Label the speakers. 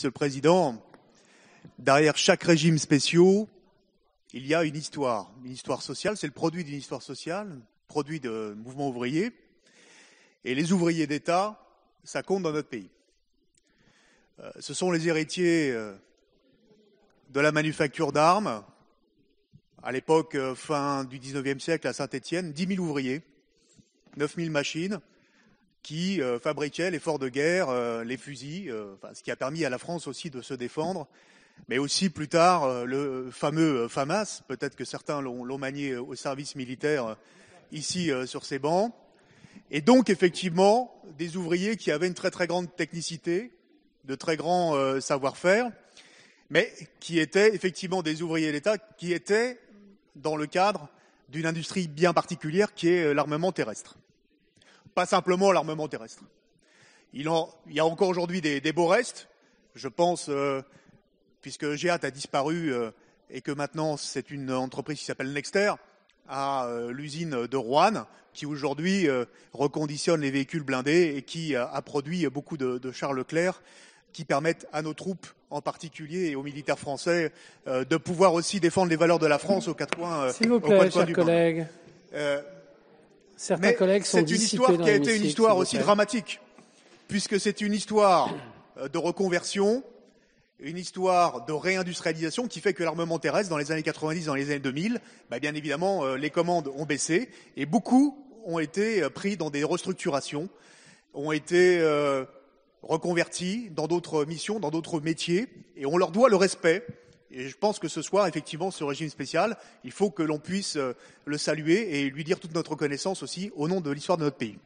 Speaker 1: Monsieur le Président, derrière chaque régime spécial, il y a une histoire sociale, c'est le produit d'une histoire sociale, produit de mouvements ouvriers. Et les ouvriers d'État, ça compte dans notre pays. Ce sont les héritiers de la manufacture d'armes. À l'époque, fin du 19e siècle, à Saint-Étienne, 10 000 ouvriers, 9 000 machines qui fabriquaient les forts de guerre, les fusils, ce qui a permis à la France aussi de se défendre, mais aussi plus tard le fameux FAMAS, peut-être que certains l'ont manié au service militaire ici sur ces bancs. Et donc effectivement, des ouvriers qui avaient une très très grande technicité, de très grands savoir-faire, mais qui étaient effectivement des ouvriers d'État qui étaient dans le cadre d'une industrie bien particulière qui est l'armement terrestre. Pas simplement l'armement terrestre. Il y a encore aujourd'hui des beaux restes. Je pense, puisque GEAT a disparu et que maintenant c'est une entreprise qui s'appelle Nexter, à l'usine de Roanne, qui aujourd'hui reconditionne les véhicules blindés et qui a produit beaucoup de chars Leclerc qui permettent à nos troupes, en particulier et aux militaires français, de pouvoir aussi défendre les valeurs de la France aux quatre coins.
Speaker 2: S'il vous plaît, chers collègues. Certains collègues sont dissipés dans l'hémicycle.
Speaker 1: C'est une histoire qui a été une histoire aussi dramatique, puisque c'est une histoire de reconversion, une histoire de réindustrialisation qui fait que l'armement terrestre, dans les années 90, dans les années 2000, bien évidemment, les commandes ont baissé et beaucoup ont été pris dans des restructurations, ont été reconvertis dans d'autres missions, dans d'autres métiers, et on leur doit le respect. Et je pense que ce soir, effectivement, ce régime spécial, il faut que l'on puisse le saluer et lui dire toute notre reconnaissance aussi au nom de l'histoire de notre pays.